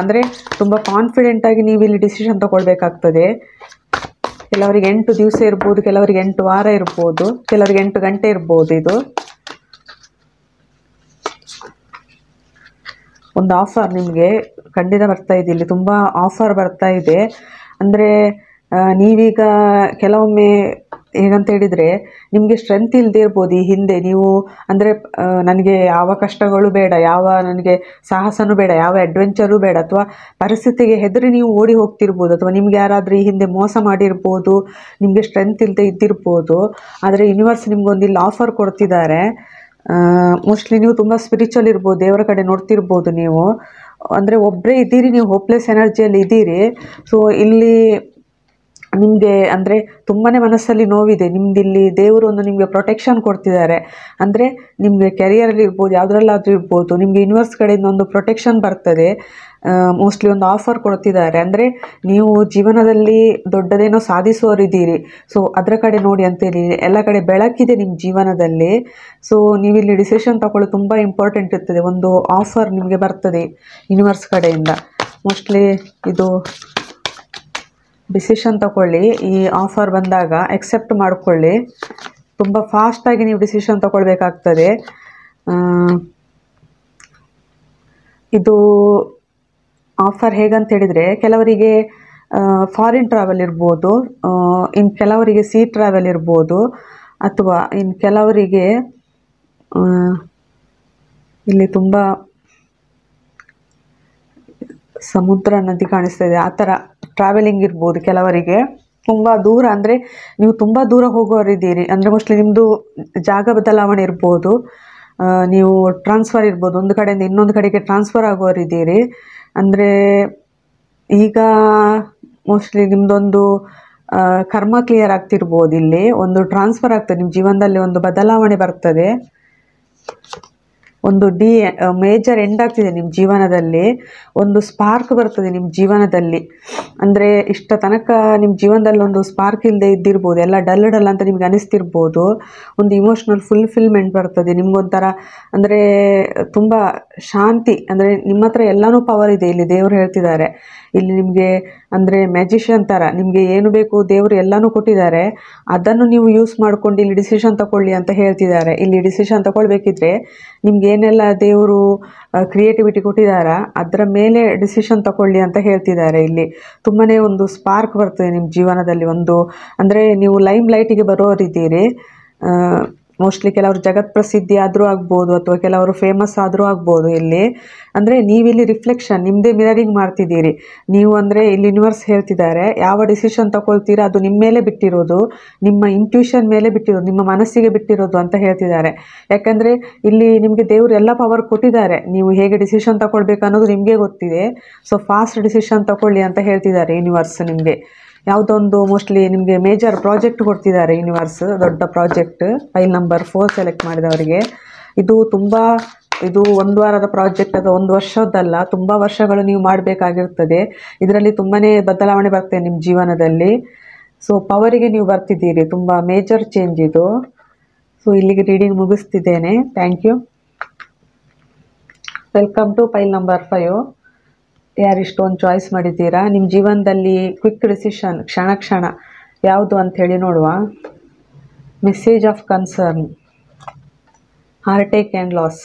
ತುಂಬ ಕಾನ್ಫಿಡೆಂಟ್ ಆಗಿ ನೀವು ಇಲ್ಲಿ ಡಿಸಿಷನ್ ತಗೊಳ್ಬೇಕಾಗ್ತದೆ. ಕೆಲವರಿಗೆ 8 ದಿವಸ ಇರ್ಬೋದು, ಕೆಲವರಿಗೆ 8 ವಾರ ಇರ್ಬೋದು, ಕೆಲವರಿಗೆ 8 ಗಂಟೆ ಇರ್ಬೋದು. ಇದು ಒಂದು ಆಫರ್ ನಿಮಗೆ ಖಂಡಿತ ಬರ್ತಾ ಇದೆ. ಇಲ್ಲಿ ತುಂಬ ಆಫರ್ ಬರ್ತಾ ಇದೆ. ಅಂದರೆ ನೀವೀಗ ಕೆಲವೊಮ್ಮೆ ಹೇಗಂತ ಹೇಳಿದರೆ ನಿಮಗೆ ಸ್ಟ್ರೆಂತ್ ಇಲ್ಲದೆ ಇರ್ಬೋದು ಈ ಹಿಂದೆ. ನೀವು ಅಂದರೆ ನನಗೆ ಯಾವ ಕಷ್ಟಗಳು ಬೇಡ, ನನಗೆ ಸಾಹಸನೂ ಬೇಡ, ಯಾವ ಅಡ್ವೆಂಚರೂ ಬೇಡ, ಅಥವಾ ಪರಿಸ್ಥಿತಿಗೆ ಹೆದರಿ ನೀವು ಓಡಿ ಹೋಗ್ತಿರ್ಬೋದು. ಅಥವಾ ನಿಮ್ಗೆ ಯಾರಾದರೂ ಈ ಹಿಂದೆ ಮೋಸ ಮಾಡಿರ್ಬೋದು, ನಿಮಗೆ ಸ್ಟ್ರೆಂತ್ ಇಲ್ಲದೆ ಇದ್ದಿರ್ಬೋದು. ಆದರೆ ಯೂನಿವರ್ಸ್ ನಿಮ್ಗೊಂದು ಇಲ್ಲಿ ಆಫರ್ ಕೊಡ್ತಿದ್ದಾರೆ. ಮೋಸ್ಟ್ಲಿ ನೀವು ತುಂಬ ಸ್ಪಿರಿಚುವಲ್ ಇರ್ಬೋದು, ದೇವರ ಕಡೆ ನೋಡ್ತಿರ್ಬೋದು ನೀವು. ಅಂದರೆ ಒಬ್ಬರೇ ಇದ್ದೀರಿ, ನೀವು ಹೋಪ್ಲೆಸ್ ಎನರ್ಜಿಯಲ್ಲಿ ಇದ್ದೀರಿ. ಸೊ ಇಲ್ಲಿ ನಿಮಗೆ ಅಂದರೆ ತುಂಬಾ ಮನಸ್ಸಲ್ಲಿ ನೋವಿದೆ. ನಿಮ್ಮದಿಲ್ಲಿ ದೇವರು ಒಂದು ನಿಮಗೆ ಪ್ರೊಟೆಕ್ಷನ್ ಕೊಡ್ತಿದ್ದಾರೆ. ಅಂದರೆ ನಿಮಗೆ ಕೆರಿಯರಲ್ಲಿ ಇರ್ಬೋದು, ಯಾವುದ್ರಲ್ಲಾದರೂ ಇರ್ಬೋದು, ನಿಮಗೆ ಯೂನಿವರ್ಸ್ ಕಡೆಯಿಂದ ಒಂದು ಪ್ರೊಟೆಕ್ಷನ್ ಬರ್ತದೆ. ಮೋಸ್ಟ್ಲಿ ಒಂದು ಆಫರ್ ಕೊಡ್ತಿದ್ದಾರೆ. ಅಂದರೆ ನೀವು ಜೀವನದಲ್ಲಿ ದೊಡ್ಡದೇನೋ ಸಾಧಿಸೋರಿದ್ದೀರಿ, ಸೊ ಅದರ ಕಡೆ ನೋಡಿ ಅಂತೇಳಿ ಎಲ್ಲ ಕಡೆ ಬೆಳಕಿದೆ ನಿಮ್ಮ ಜೀವನದಲ್ಲಿ. ಸೊ ನೀವಿಲ್ಲಿ ಡಿಸಿಷನ್ ತಗೊಳ್ಳೋದು ತುಂಬ ಇಂಪಾರ್ಟೆಂಟ್ ಇರ್ತದೆ. ಒಂದು ಆಫರ್ ನಿಮಗೆ ಬರ್ತದೆ ಯೂನಿವರ್ಸ್ ಕಡೆಯಿಂದ. ಮೋಸ್ಟ್ಲಿ ಇದು ಡಿಸಿಷನ್ ತಗೊಳ್ಳಿ. ಈ ಆಫರ್ ಬಂದಾಗ ಎಕ್ಸೆಪ್ಟ್ ಮಾಡಿಕೊಳ್ಳಿ. ತುಂಬ ಫಾಸ್ಟಾಗಿ ನೀವು ಡಿಸಿಷನ್ ತಗೊಳ್ಬೇಕಾಗ್ತದೆ. ಇದು ಆಫರ್ ಹೇಗಂತ ಹೇಳಿದರೆ, ಕೆಲವರಿಗೆ ಫಾರಿನ್ ಟ್ರಾವೆಲ್ ಇರ್ಬೋದು, ಇನ್ನು ಕೆಲವರಿಗೆ ಸೀ ಟ್ರಾವೆಲ್ ಇರ್ಬೋದು, ಅಥವಾ ಇನ್ನು ಕೆಲವರಿಗೆ ಇಲ್ಲಿ ತುಂಬ ಸಮುದ್ರ ನದಿ ಕಾಣಿಸ್ತಾ ಇದೆ, ಆ ಥರ ಟ್ರಾವೆಲಿಂಗ್ ಇರ್ಬೋದು. ಕೆಲವರಿಗೆ ತುಂಬ ದೂರ, ಅಂದರೆ ನೀವು ತುಂಬ ದೂರ ಹೋಗೋರಿದ್ದೀರಿ, ಅಂದರೆ ಮೋಸ್ಟ್ಲಿ ನಿಮ್ಮದು ಜಾಗ ಬದಲಾವಣೆ ಇರ್ಬೋದು, ನೀವು ಟ್ರಾನ್ಸ್ಫರ್ ಇರ್ಬೋದು, ಒಂದು ಕಡೆಯಿಂದ ಇನ್ನೊಂದು ಕಡೆಗೆ ಟ್ರಾನ್ಸ್ಫರ್ ಆಗೋರಿದ್ದೀರಿ. ಅಂದರೆ ಈಗ ಮೋಸ್ಟ್ಲಿ ನಿಮ್ಮದೊಂದು ಕರ್ಮ ಕ್ಲಿಯರ್ ಆಗ್ತಿರ್ಬೋದು. ಇಲ್ಲಿ ಒಂದು ಟ್ರಾನ್ಸ್ಫರ್ ಆಗ್ತದೆ, ನಿಮ್ಮ ಜೀವನದಲ್ಲಿ ಒಂದು ಬದಲಾವಣೆ ಬರ್ತದೆ, ಒಂದು ಮೇಜರ್ ಎಂಡ್ ಆಗ್ತಿದೆ ನಿಮ್ಮ ಜೀವನದಲ್ಲಿ, ಒಂದು ಸ್ಪಾರ್ಕ್ ಬರ್ತದೆ ನಿಮ್ಮ ಜೀವನದಲ್ಲಿ. ಅಂದರೆ ಇಷ್ಟ ತನಕ ನಿಮ್ಮ ಜೀವನದಲ್ಲಿ ಒಂದು ಸ್ಪಾರ್ಕ್ ಇಲ್ಲದೆ ಇದ್ದಿರ್ಬೋದು, ಎಲ್ಲ ಡಲ್ ಡಲ್ ಅಂತ ನಿಮ್ಗೆ ಅನಿಸ್ತಿರ್ಬೋದು. ಒಂದು ಇಮೋಷ್ನಲ್ ಫುಲ್ಫಿಲ್ಮೆಂಟ್ ಬರ್ತದೆ ನಿಮ್ಗೊಂಥರ, ಅಂದರೆ ತುಂಬ ಶಾಂತಿ, ಅಂದರೆ ನಿಮ್ಮ ಹತ್ರ ಎಲ್ಲನೂ ಪವರ್ ಇದೆ ಇಲ್ಲಿ ದೇವರು ಹೇಳ್ತಿದ್ದಾರೆ. ಇಲ್ಲಿ ನಿಮಗೆ ಅಂದರೆ ಮ್ಯಾಜಿಷಿಯನ್ ಥರ ನಿಮಗೆ ಏನು ಬೇಕು ದೇವರು ಎಲ್ಲನೂ ಕೊಟ್ಟಿದ್ದಾರೆ, ಅದನ್ನು ನೀವು ಯೂಸ್ ಮಾಡ್ಕೊಂಡು ಇಲ್ಲಿ ಡಿಸಿಷನ್ ತಗೊಳ್ಳಿ ಅಂತ ಹೇಳ್ತಿದ್ದಾರೆ. ಇಲ್ಲಿ ಡಿಸಿಷನ್ ತಗೊಳ್ಬೇಕಿದ್ರೆ ನಿಮ್ಗೆ ಏನೆಲ್ಲ ದೇವರು ಕ್ರಿಯೇಟಿವಿಟಿ ಕೊಟ್ಟಿದ್ದಾರಾ ಅದರ ಮೇಲೆ ಡಿಸಿಷನ್ ತಗೊಳ್ಳಿ ಅಂತ ಹೇಳ್ತಿದ್ದಾರೆ. ಇಲ್ಲಿ ತುಂಬಾ ಒಂದು ಸ್ಪಾರ್ಕ್ ಬರ್ತದೆ ನಿಮ್ಮ ಜೀವನದಲ್ಲಿ. ಒಂದು ಅಂದರೆ ನೀವು ಲೈಮ್ ಲೈಟಿಗೆ ಬರೋರಿದ್ದೀರಿ. ಮೋಸ್ಟ್ಲಿ ಕೆಲವರು ಜಗತ್ ಪ್ರಸಿದ್ಧಿ ಆದರೂ ಆಗ್ಬೋದು, ಅಥವಾ ಕೆಲವರು ಫೇಮಸ್ ಆದರೂ ಆಗ್ಬೋದು. ಇಲ್ಲಿ ಅಂದರೆ ನೀವಿಲ್ಲಿ ರಿಫ್ಲೆಕ್ಷನ್, ನಿಮ್ಮದೇ ಮಿರರಿಂಗ್ ಮಾಡ್ತಿದ್ದೀರಿ ನೀವು. ಅಂದರೆ ಇಲ್ಲಿ ಯೂನಿವರ್ಸ್ ಹೇಳ್ತಿದ್ದಾರೆ, ಯಾವ ಡಿಸಿಷನ್ ತಗೊಳ್ತೀರಾ ಅದು ನಿಮ್ಮ ಮೇಲೆ ಬಿಟ್ಟಿರೋದು, ನಿಮ್ಮ ಇಂಟ್ಯೂಷನ್ ಮೇಲೆ ಬಿಟ್ಟಿರೋದು, ನಿಮ್ಮ ಮನಸ್ಸಿಗೆ ಬಿಟ್ಟಿರೋದು ಅಂತ ಹೇಳ್ತಿದ್ದಾರೆ. ಯಾಕಂದರೆ ಇಲ್ಲಿ ನಿಮಗೆ ದೇವರು ಎಲ್ಲ ಪವರ್ ಕೊಟ್ಟಿದ್ದಾರೆ, ನೀವು ಹೇಗೆ ಡಿಸಿಷನ್ ತಗೊಳ್ಬೇಕು ಅನ್ನೋದು ನಿಮಗೆ ಗೊತ್ತಿದೆ. ಸೊ ಫಾಸ್ಟ್ ಡಿಸಿಷನ್ ತಗೊಳ್ಳಿ ಅಂತ ಹೇಳ್ತಿದ್ದಾರೆ ಯೂನಿವರ್ಸ್. ನಿಮಗೆ ಯಾವುದೊಂದು ಮೋಸ್ಟ್ಲಿ ನಿಮಗೆ ಮೇಜರ್ ಪ್ರಾಜೆಕ್ಟ್ ಕೊಡ್ತಿದ್ದಾರೆ ಯೂನಿವರ್ಸ್, ದೊಡ್ಡ ಪ್ರಾಜೆಕ್ಟ್. ಫೈಲ್ ನಂಬರ್ 4 ಸೆಲೆಕ್ಟ್ ಮಾಡಿದವರಿಗೆ ಇದು ಒಂದು ವಾರದ ಪ್ರಾಜೆಕ್ಟ್, ಅದು ಒಂದು ವರ್ಷದ್ದಲ್ಲ, ತುಂಬ ವರ್ಷಗಳು ನೀವು ಮಾಡಬೇಕಾಗಿರ್ತದೆ. ಇದರಲ್ಲಿ ತುಂಬಾ ಬದಲಾವಣೆ ಬರ್ತದೆ ನಿಮ್ಮ ಜೀವನದಲ್ಲಿ. ಸೊ ಪವರಿಗೆ ನೀವು ಬರ್ತಿದ್ದೀರಿ, ತುಂಬ ಮೇಜರ್ ಚೇಂಜ್ ಇದು. ಸೊ ಇಲ್ಲಿಗೆ ರೀಡಿಂಗ್ ಮುಗಿಸ್ತಿದ್ದೇನೆ. Thank you. Welcome to file number 5. ಯಾರು ಇಷ್ಟೊಂದು ಚಾಯ್ಸ್ ಮಾಡಿದ್ದೀರಾ, ನಿಮ್ಮ ಜೀವನದಲ್ಲಿ ಕ್ವಿಕ್ ಡಿಸಿಷನ್ ಕ್ಷಣ ಕ್ಷಣ ಯಾವುದು ಅಂಥೇಳಿ ನೋಡುವ. Message of concern, heartache and loss.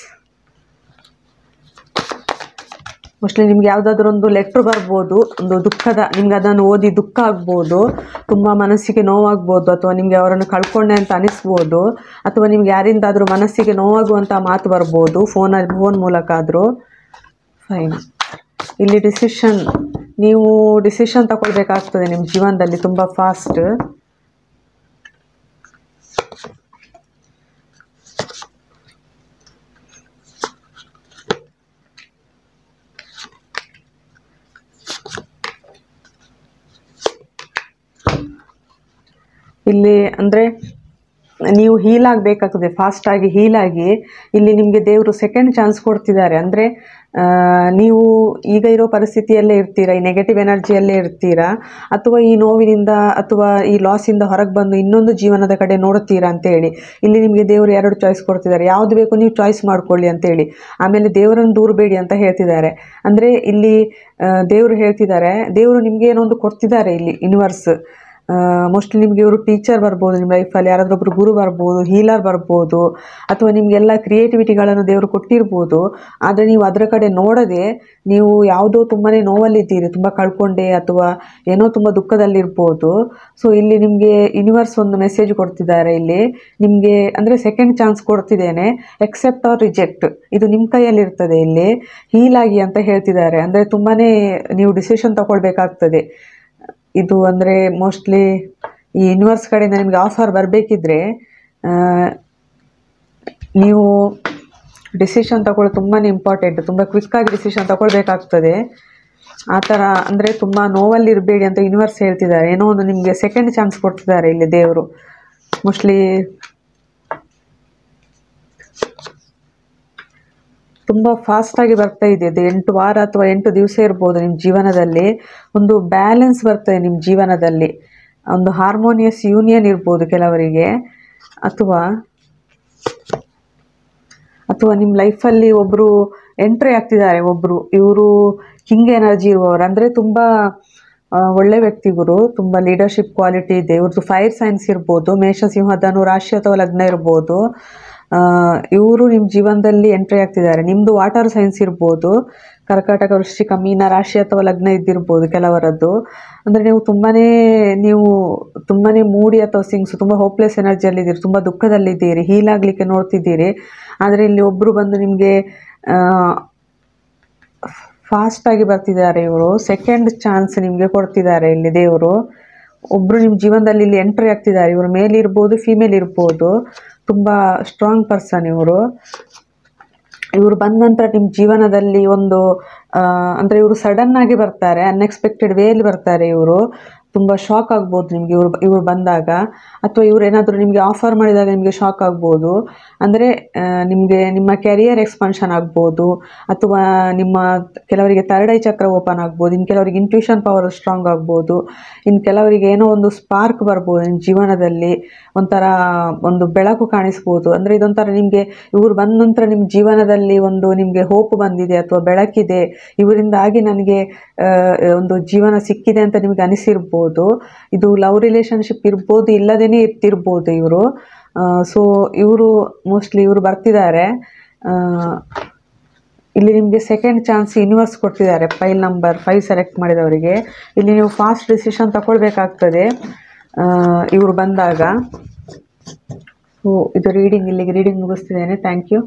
Mostly ನಿಮ್ಗೆ ಯಾವುದಾದ್ರೂ ಒಂದು ಲೆಟ್ರ್ ಬರ್ಬೋದು, ಒಂದು ದುಃಖದ, ನಿಮ್ಗೆ ಅದನ್ನು ಓದಿ ದುಃಖ ಆಗ್ಬೋದು, ತುಂಬ ಮನಸ್ಸಿಗೆ ನೋವಾಗ್ಬೋದು, ಅಥವಾ ನಿಮಗೆ ಅವರನ್ನು ಕಳ್ಕೊಂಡೆ ಅಂತ ಅನಿಸ್ಬೋದು, ಅಥವಾ ನಿಮ್ಗೆ ಯಾರಿಂದಾದರೂ ಮನಸ್ಸಿಗೆ ನೋವಾಗುವಂಥ ಮಾತು ಬರ್ಬೋದು, ಫೋನ್ ಮೂಲಕ ಆದರೂ. ಫೈನ್. ಇಲ್ಲಿ ನೀವು ಡಿಸಿಷನ್ ತಗೊಳ್ಬೇಕಾಗ್ತದೆ ನಿಮ್ಮ ಜೀವನದಲ್ಲಿ ತುಂಬ ಫಾಸ್ಟ್. ಇಲ್ಲಿ ಅಂದರೆ ನೀವು ಹೀಲ್ ಆಗಬೇಕಾಗ್ತದೆ, ಫಾಸ್ಟಾಗಿ ಹೀಲಾಗಿ. ಇಲ್ಲಿ ನಿಮಗೆ ದೇವರು ಸೆಕೆಂಡ್ ಚಾನ್ಸ್ ಕೊಡ್ತಿದ್ದಾರೆ. ಅಂದರೆ ನೀವು ಈಗ ಇರೋ ಪರಿಸ್ಥಿತಿಯಲ್ಲೇ ಇರ್ತೀರಾ, ಈ ನೆಗೆಟಿವ್ ಎನರ್ಜಿಯಲ್ಲೇ ಇರ್ತೀರಾ, ಅಥವಾ ಈ ನೋವಿನಿಂದ ಅಥವಾ ಈ ಲಾಸಿಂದ ಹೊರಗೆ ಬಂದು ಇನ್ನೊಂದು ಜೀವನದ ಕಡೆ ನೋಡ್ತೀರಾ ಅಂತೇಳಿ ಇಲ್ಲಿ ನಿಮಗೆ ದೇವರು 2 ಚಾಯ್ಸ್ ಕೊಡ್ತಿದ್ದಾರೆ. ಯಾವುದು ಬೇಕು ನೀವು ಚಾಯ್ಸ್ ಮಾಡ್ಕೊಳ್ಳಿ ಅಂತೇಳಿ. ಆಮೇಲೆ ದೇವರನ್ನು ದೂರಬೇಡಿ ಅಂತ ಹೇಳ್ತಿದ್ದಾರೆ. ಅಂದರೆ ಇಲ್ಲಿ ದೇವರು ಹೇಳ್ತಿದ್ದಾರೆ, ದೇವರು ನಿಮಗೆ ಏನೋ ಒಂದು ಕೊಡ್ತಿದ್ದಾರೆ ಇಲ್ಲಿ ಯೂನಿವರ್ಸ್. ಮೋಸ್ಟ್ಲಿ ನಿಮಗೆ ಇವರು ಟೀಚರ್ ಬರ್ಬೋದು, ನಿಮ್ಮ ಲೈಫಲ್ಲಿ ಯಾರಾದರೂ ಒಬ್ಬರು ಗುರು ಬರ್ಬೋದು, ಹೀಲರ್ ಬರ್ಬೋದು, ಅಥವಾ ನಿಮಗೆಲ್ಲ ಕ್ರಿಯೇಟಿವಿಟಿಗಳನ್ನು ದೇವರು ಕೊಟ್ಟಿರ್ಬೋದು. ಆದರೆ ನೀವು ಅದರ ಕಡೆ ನೋಡದೆ ನೀವು ಯಾವುದೋ ತುಂಬಾ ನೋವಲ್ಲಿದ್ದೀರಿ, ತುಂಬ ಕಳ್ಕೊಂಡೆ ಅಥವಾ ಏನೋ ತುಂಬ ದುಃಖದಲ್ಲಿರ್ಬೋದು. ಸೊ ಇಲ್ಲಿ ನಿಮಗೆ ಯೂನಿವರ್ಸ್ ಒಂದು ಮೆಸೇಜ್ ಕೊಡ್ತಿದ್ದಾರೆ. ಇಲ್ಲಿ ನಿಮಗೆ ಅಂದರೆ ಸೆಕೆಂಡ್ ಚಾನ್ಸ್ ಕೊಡ್ತಿದ್ದೇನೆ, ಎಕ್ಸೆಪ್ಟ್ ಆರ್ ರಿಜೆಕ್ಟ್, ಇದು ನಿಮ್ಮ ಕೈಯಲ್ಲಿರ್ತದೆ. ಇಲ್ಲಿ ಹೀಲಾಗಿ ಅಂತ ಹೇಳ್ತಿದ್ದಾರೆ. ಅಂದರೆ ತುಂಬಾ ನೀವು ಡಿಸಿಷನ್ ತಗೊಳ್ಬೇಕಾಗ್ತದೆ. ಇದು ಅಂದರೆ ಮೋಸ್ಟ್ಲಿ ಈ ಯೂನಿವರ್ಸ್ ಕಡೆಯಿಂದ ನಿಮಗೆ ಆಫರ್ ಬರಬೇಕಿದ್ರೆ ನೀವು ಡಿಸಿಷನ್ ತಗೊಳ್ಳೋದು ತುಂಬಾ ಇಂಪಾರ್ಟೆಂಟ್, ತುಂಬ ಕ್ವಿಕ್ಕಾಗಿ ಡಿಸಿಷನ್ ತಗೊಳ್ಬೇಕಾಗ್ತದೆ. ಆ ಥರ ಅಂದರೆ ತುಂಬ ನೋವಲ್ಲಿ ಇರಬೇಡಿ ಅಂತ ಯೂನಿವರ್ಸ್ ಹೇಳ್ತಿದ್ದಾರೆ. ಏನೋ ಒಂದು ನಿಮಗೆ ಸೆಕೆಂಡ್ ಚಾನ್ಸ್ ಕೊಡ್ತಿದ್ದಾರೆ ಇಲ್ಲಿ ದೇವರು. ಮೋಸ್ಟ್ಲಿ ತುಂಬ ಫಾಸ್ಟಾಗಿ ಬರ್ತಾ ಇದೆ. ಇದು 8 ವಾರ ಅಥವಾ 8 ದಿವಸ ಇರ್ಬೋದು ನಿಮ್ಮ ಜೀವನದಲ್ಲಿ. ಒಂದು ಬ್ಯಾಲೆನ್ಸ್ ಬರ್ತದೆ ನಿಮ್ಮ ಜೀವನದಲ್ಲಿ, ಒಂದು ಹಾರ್ಮೋನಿಯಸ್ ಯೂನಿಯನ್ ಇರ್ಬೋದು ಕೆಲವರಿಗೆ. ಅಥವಾ ನಿಮ್ಮ ಲೈಫಲ್ಲಿ ಒಬ್ಬರು ಎಂಟ್ರಿ ಆಗ್ತಿದ್ದಾರೆ. ಇವರು ಕಿಂಗ್ ಎನರ್ಜಿ ಇರುವವರು, ಅಂದರೆ ತುಂಬ ಒಳ್ಳೆ ವ್ಯಕ್ತಿಗಳು, ತುಂಬ ಲೀಡರ್ಶಿಪ್ ಕ್ವಾಲಿಟಿ ಇದೆ ಇವ್ರದ್ದು. ಫೈರ್ ಸೈನ್ಸ್ ಇರ್ಬೋದು, ಮೇಷ, ಸಿಂಹ, ಧನು ರಾಶಿ ಅಥವಾ ಲಗ್ನ ಇರ್ಬೋದು. ಇವರು ನಿಮ್ಮ ಜೀವನದಲ್ಲಿ ಎಂಟ್ರಿ ಆಗ್ತಿದ್ದಾರೆ. ನಿಮ್ಮದು ವಾಟರ್ ಸೈನ್ಸ್ ಇರ್ಬೋದು, ಕರ್ಕಾಟಕ, ವೃಶ್ಚಿಕ, ಮೀನ ರಾಶಿ ಅಥವಾ ಲಗ್ನ ಇದ್ದಿರ್ಬೋದು ಕೆಲವರದ್ದು. ಅಂದರೆ ನೀವು ತುಂಬಾ ಮೂಡಿ ಅಥವಾ ಸಿಂಗ್ಸ್, ತುಂಬ ಹೋಪ್ಲೆಸ್ ಎನರ್ಜಿಯಲ್ಲಿದ್ದೀರಿ, ತುಂಬ ದುಃಖದಲ್ಲಿದ್ದೀರಿ, ಹೀಲ್ ಆಗಲಿಕ್ಕೆ ನೋಡ್ತಿದ್ದೀರಿ. ಆದರೆ ಇಲ್ಲಿ ಒಬ್ಬರು ಬಂದು ನಿಮಗೆ ಫಾಸ್ಟಾಗಿ ಬರ್ತಿದ್ದಾರೆ. ಇವರು ಸೆಕೆಂಡ್ ಚಾನ್ಸ್ ನಿಮಗೆ ಕೊಡ್ತಿದ್ದಾರೆ ಇಲ್ಲಿ ದೇವರು. ಒಬ್ಬರು ನಿಮ್ಮ ಜೀವನದಲ್ಲಿ ಇಲ್ಲಿ ಎಂಟ್ರಿ ಆಗ್ತಿದ್ದಾರೆ. ಇವರು ಮೇಲ್ ಇರ್ಬೋದು, ಫೀಮೇಲ್ ಇರ್ಬೋದು, ತುಂಬ ಸ್ಟ್ರಾಂಗ್ ಪರ್ಸನ್ ಇವರು. ಇವರು ಬಂದ ನಂತರ ನಿಮ್ಮ ಜೀವನದಲ್ಲಿ ಅಂದರೆ ಇವರು ಸಡನ್ ಆಗಿ ಬರ್ತಾರೆ, ಅನ್ಎಕ್ಸ್ಪೆಕ್ಟೆಡ್ ವೇಯಲ್ಲಿ ಬರ್ತಾರೆ. ಇವರು ತುಂಬ ಶಾಕ್ ಆಗ್ಬೋದು ನಿಮಗೆ ಇವರು ಬಂದಾಗ. ಅಥವಾ ಇವರು ಏನಾದರೂ ನಿಮಗೆ ಆಫರ್ ಮಾಡಿದಾಗ ನಿಮಗೆ ಶಾಕ್ ಆಗ್ಬೋದು. ಅಂದರೆ ನಿಮ್ಮ ಕೆರಿಯರ್ ಎಕ್ಸ್ಪಾನ್ಷನ್ ಆಗ್ಬೋದು, ಅಥವಾ ಕೆಲವರಿಗೆ ಥರ್ಡ್ ಐ ಚಕ್ರ ಓಪನ್ ಆಗ್ಬೋದು, ಇನ್ನು ಕೆಲವರಿಗೆ ಇಂಟ್ಯೂಷನ್ ಪವರ್ ಸ್ಟ್ರಾಂಗ್ ಆಗ್ಬೋದು, ಇನ್ನು ಕೆಲವರಿಗೆ ಏನೋ ಒಂದು ಸ್ಪಾರ್ಕ್ ಬರ್ಬೋದು ನಿಮ್ಮ ಜೀವನದಲ್ಲಿ, ಒಂದು ಬೆಳಕು ಕಾಣಿಸ್ಬೋದು. ಅಂದರೆ ಇದೊಂಥರ ನಿಮಗೆ ಇವರು ಬಂದ ನಂತರ ನಿಮ್ಮ ಜೀವನದಲ್ಲಿ ನಿಮಗೆ ಹೋಪ್ ಬಂದಿದೆ ಅಥವಾ ಬೆಳಕಿದೆ, ಇವರಿಂದಾಗಿ ನನಗೆ ಒಂದು ಜೀವನ ಸಿಕ್ಕಿದೆ ಅಂತ ನಿಮಗೆ ಅನಿಸಿರ್ಬೋದು. ಇದು ಲವ್ ರಿಲೇಷನ್ಶಿಪ್ ಇರ್ಬೋದು, ಇಲ್ಲದೇನೆ ಇರ್ತಿರ್ಬೋದು ಇವರು. ಸೊ ಮೋಸ್ಟ್ಲಿ ಇವರು ಬರ್ತಿದ್ದಾರೆ. ಇಲ್ಲಿ ನಿಮಗೆ ಸೆಕೆಂಡ್ ಚಾನ್ಸ್ ಯೂನಿವರ್ಸ್ ಕೊಡ್ತಿದ್ದಾರೆ. ಫೈಲ್ ನಂಬರ್ 5 ಸೆಲೆಕ್ಟ್ ಮಾಡಿದವರಿಗೆ ಇಲ್ಲಿ ನೀವು ಫಾಸ್ಟ್ ಡಿಸಿಷನ್ ತಗೊಳ್ಬೇಕಾಗ್ತದೆ ಇವರು ಬಂದಾಗ. ಸೊ ಇದು ಇಲ್ಲಿಗೆ ರೀಡಿಂಗ್ ಮುಗಿಸ್ತಿದ್ದೇನೆ. Thank you.